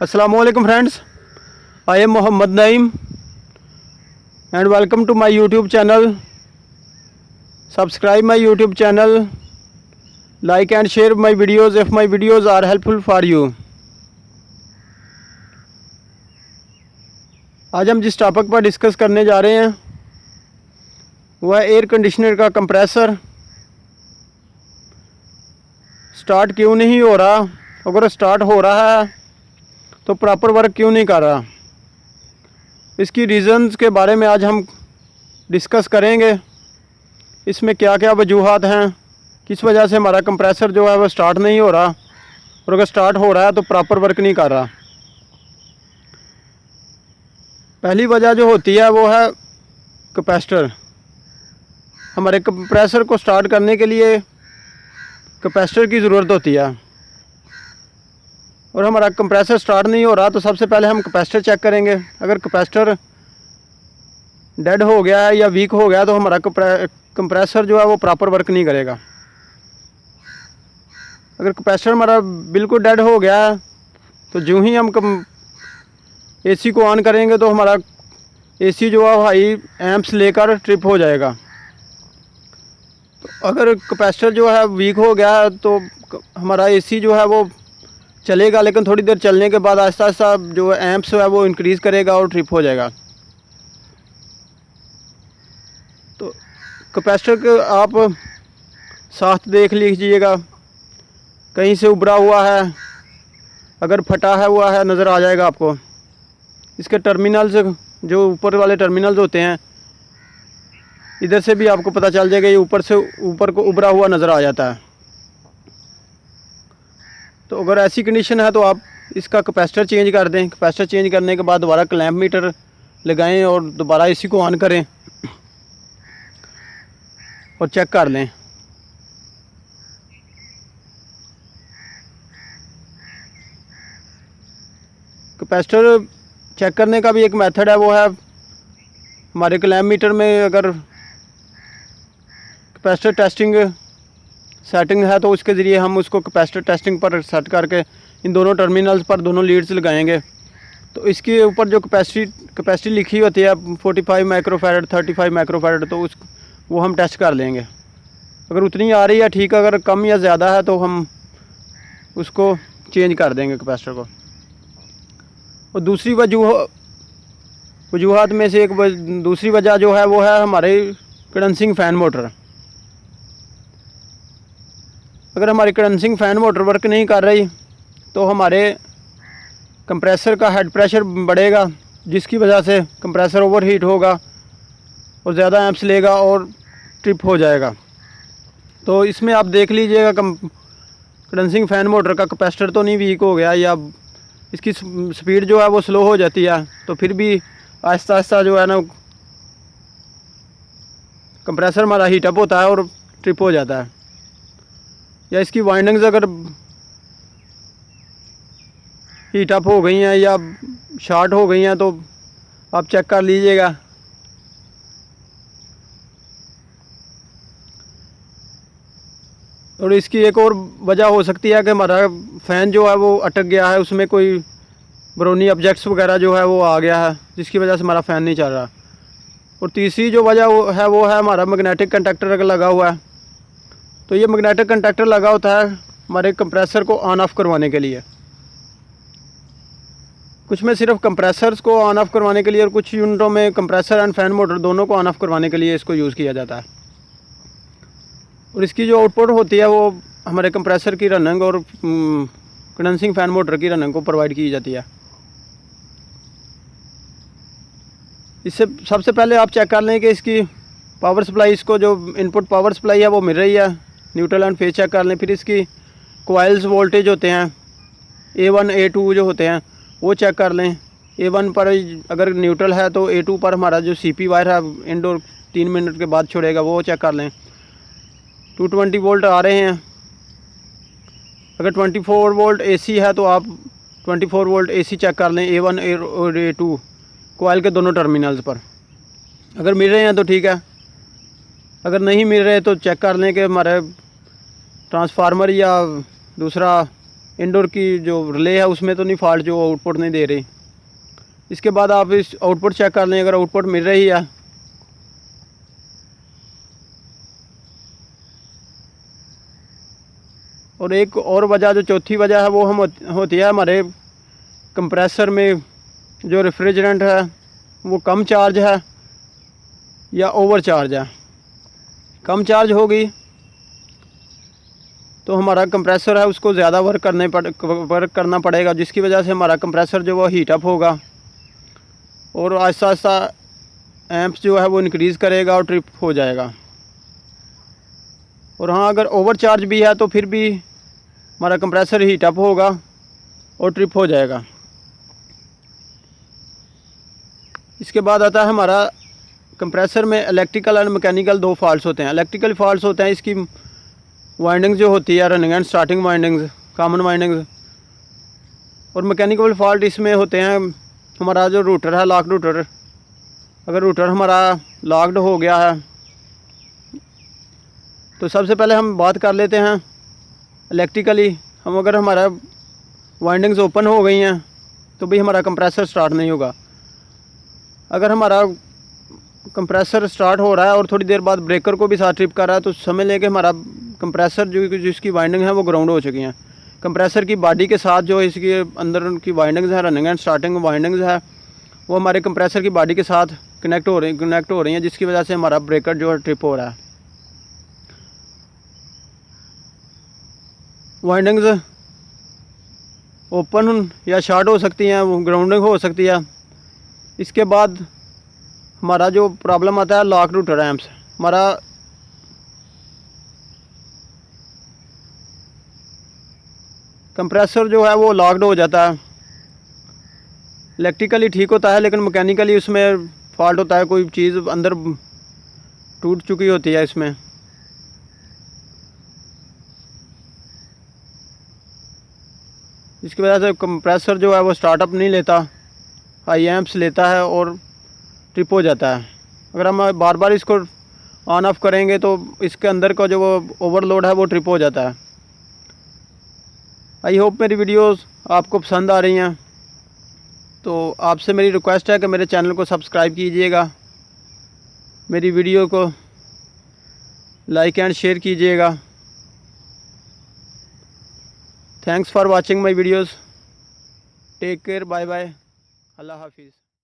Assalamualaikum friends, I am Muhammad Naeem and welcome to my YouTube channel. Subscribe my YouTube channel, like and share my videos if my videos are helpful for you. आज हम जिस topic पर discuss करने जा रहे हैं वह air conditioner का कंप्रेसर स्टार्ट क्यों नहीं हो रहा, अगर स्टार्ट हो रहा है तो प्रॉपर वर्क क्यों नहीं कर रहा। इसकी रीज़न्स के बारे में आज हम डिस्कस करेंगे। इसमें क्या क्या वजूहात हैं, किस वजह से हमारा कंप्रेसर जो है वो स्टार्ट नहीं हो रहा और अगर स्टार्ट हो रहा है तो प्रॉपर वर्क नहीं कर रहा। पहली वजह जो होती है वो है कैपेसिटर। हमारे कंप्रेसर को स्टार्ट करने के लिए कैपेसिटर की ज़रूरत होती है और हमारा कंप्रेसर स्टार्ट नहीं हो रहा तो सबसे पहले हम कैपेसिटर चेक करेंगे। अगर कैपेसिटर डेड हो गया है या वीक हो गया तो हमारा कंप्रेसर जो है वो प्रॉपर वर्क नहीं करेगा। अगर कैपेसिटर हमारा बिल्कुल डेड हो गया है तो जो ही हम एसी को ऑन करेंगे तो हमारा एसी जो है हाई एम्प्स लेकर ट्रिप हो जाएगा। तो अगर कैपेसिटर जो है वीक हो गया है तो हमारा एसी जो है वो चलेगा, लेकिन थोड़ी देर चलने के बाद आहिस्ता आहिस्ता जो एम्प्स है वो इंक्रीज़ करेगा और ट्रिप हो जाएगा। तो कैपेसिटर के आप साथ देख लीजिएगा, कहीं से उभरा हुआ है, अगर फटा है हुआ है नज़र आ जाएगा आपको। इसके टर्मिनल्स जो ऊपर वाले टर्मिनल्स होते हैं इधर से भी आपको पता चल जाएगा, ये ऊपर से ऊपर को उभरा हुआ नज़र आ जाता है। तो अगर ऐसी कंडीशन है तो आप इसका कैपेसिटर चेंज कर दें। कैपेसिटर चेंज करने के बाद दोबारा क्लैंप मीटर लगाएं और दोबारा एसी को ऑन करें और चेक कर लें। कैपेसिटर चेक करने का भी एक मेथड है, वो है हमारे क्लैंप मीटर में अगर कैपेसिटर टेस्टिंग सेटिंग है तो उसके ज़रिए हम उसको कैपेसिटर टेस्टिंग पर सेट करके इन दोनों टर्मिनल्स पर दोनों लीड्स लगाएंगे। तो इसके ऊपर जो कैपेसिटी लिखी होती है 45 माइक्रोफैरड 35 माइक्रोफैरड, तो वो हम टेस्ट कर लेंगे। अगर उतनी आ रही है ठीक, अगर कम या ज़्यादा है तो हम उसको चेंज कर देंगे कैपेसिटर को। और दूसरी वजूहात में से दूसरी वजह जो है वो है हमारे कंडेंसिंग फ़ैन मोटर। अगर हमारी कंडेंसिंग फ़ैन मोटर वर्क नहीं कर रही तो हमारे कंप्रेसर का हेड प्रेशर बढ़ेगा, जिसकी वजह से कंप्रेसर ओवरहीट होगा और ज़्यादा एम्प्स लेगा और ट्रिप हो जाएगा। तो इसमें आप देख लीजिएगा कंडेंसिंग फ़ैन मोटर का कैपेसिटर तो नहीं वीक हो गया या इसकी स्पीड जो है वो स्लो हो जाती है, तो फिर भी आहिस्ता आहिस्ता जो है ना कंप्रेसर हमारा हीटअप होता है और ट्रिप हो जाता है। या इसकी वाइंडिंग्स अगर हीटअप हो गई हैं या शॉर्ट हो गई हैं तो आप चेक कर लीजिएगा। और इसकी एक और वजह हो सकती है कि हमारा फ़ैन जो है वो अटक गया है, उसमें कोई ब्रोनी ऑब्जेक्ट्स वगैरह जो है वो आ गया है, जिसकी वजह से हमारा फ़ैन नहीं चल रहा। और तीसरी जो वजह वो है हमारा मैग्नेटिक कंडक्टर अगर लगा हुआ है। तो ये मैग्नेटिक कंडक्टर लगा होता है हमारे कंप्रेसर को ऑन ऑफ़ करवाने के लिए। कुछ में सिर्फ कंप्रेसर्स को ऑन ऑफ़ करवाने के लिए और कुछ यूनिटों में कंप्रेसर एंड फ़ैन मोटर दोनों को ऑन ऑफ़ करवाने के लिए इसको यूज़ किया जाता है। और इसकी जो आउटपुट होती है वो हमारे कंप्रेसर की रनिंग और कंडेंसिंग फ़ैन मोटर की रनिंग को प्रोवाइड की जाती है। इससे सबसे पहले आप चेक कर लें कि इसकी पावर सप्लाई, इसको जो इनपुट पावर सप्लाई है वो मिल रही है, न्यूट्रल एंड फेज चेक कर लें। फिर इसकी कोइल्स वोल्टेज होते हैं A1 A2 जो होते हैं वो चेक कर लें। A1 पर अगर न्यूट्रल है तो A2 पर हमारा जो CP वायर है इंडोर 3 मिनट के बाद छोड़ेगा, वो चेक कर लें। 220 वोल्ट आ रहे हैं। अगर 24 वोल्ट AC है तो आप 24 वोल्ट AC चेक कर लें A1 और A2 कोइल के दोनों टर्मिनल्स पर। अगर मिल रहे हैं तो ठीक है, अगर नहीं मिल रहे तो चेक कर लें कि हमारे ट्रांसफार्मर या दूसरा इंडोर की जो रिले है उसमें तो नहीं फॉल्ट जो आउटपुट नहीं दे रही। इसके बाद आप इस आउटपुट चेक कर लें, अगर आउटपुट मिल रही है और एक और वजह जो चौथी वजह है वो हम होती है हमारे कंप्रेसर में जो रेफ्रिजरेंट है वो कम चार्ज है या ओवर चार्ज है। कम चार्ज होगी तो हमारा कंप्रेसर है उसको ज़्यादा वर्क करना पड़ेगा, जिसकी वजह से हमारा कंप्रेसर जो वो हीट अप होगा और आहिस्ता आहिस्ता एम्प्स जो है वो इंक्रीज़ करेगा और ट्रिप हो जाएगा। और हाँ, अगर ओवर चार्ज भी है तो फिर भी हमारा कंप्रेसर हीट अप होगा और ट्रिप हो जाएगा। इसके बाद आता है हमारा कंप्रेसर में इलेक्ट्रिकल एंड मैकेनिकल दो फॉल्ट्स होते हैं। इलेक्ट्रिकल फॉल्ट्स होते हैं इसकी वाइंडिंग्स जो होती है running and starting windings, common windings. और मैकेनिकल फॉल्ट इसमें होते हैं हमारा जो रूटर है, लॉक रूटर, अगर रूटर हमारा लॉक्ड हो गया है तो सबसे पहले हम बात कर लेते हैं इलेक्ट्रिकली। हम अगर हमारा वाइंडिंग्स ओपन हो गई हैं तो भी हमारा कंप्रेसर स्टार्ट नहीं होगा। अगर हमारा कंप्रेसर स्टार्ट हो रहा है और थोड़ी देर बाद ब्रेकर को भी साथ ट्रिप कर रहा है तो समझ लें कि हमारा कंप्रेसर जिसकी वाइंडिंग है वो ग्राउंड हो चुकी हैं। कंप्रेसर की बॉडी के साथ जो इसके अंदर की वाइंडिंग्स हैं, रनिंग एंड स्टार्टिंग वाइंडिंग्स है, वो हमारे कंप्रेसर की बॉडी के साथ कनेक्ट हो रही हैं, जिसकी वजह से हमारा ब्रेकर जो है ट्रिप हो रहा है। वाइंडिंग्स ओपन या शॉर्ट हो सकती हैं, वो ग्राउंडिंग हो सकती है। इसके बाद हमारा जो प्रॉब्लम आता है लॉक रूटर एम्प्स, हमारा कंप्रेसर जो है वो लॉक्ड हो जाता है। इलेक्ट्रिकली ठीक होता है लेकिन मैकेनिकली उसमें फॉल्ट होता है, कोई चीज़ अंदर टूट चुकी होती है इसमें। इसकी वजह से कंप्रेसर जो है वो स्टार्टअप नहीं लेता, हाई एम्प्स लेता है और ट्रिप हो जाता है। अगर हम बार बार इसको ऑन ऑफ करेंगे तो इसके अंदर का जो वो ओवरलोड है वो ट्रिप हो जाता है। आई होप मेरी वीडियोस आपको पसंद आ रही हैं, तो आपसे मेरी रिक्वेस्ट है कि मेरे चैनल को सब्सक्राइब कीजिएगा, मेरी वीडियो को लाइक एंड शेयर कीजिएगा। Thanks for watching my videos. Take care, bye bye, अल्लाह हाफिज़।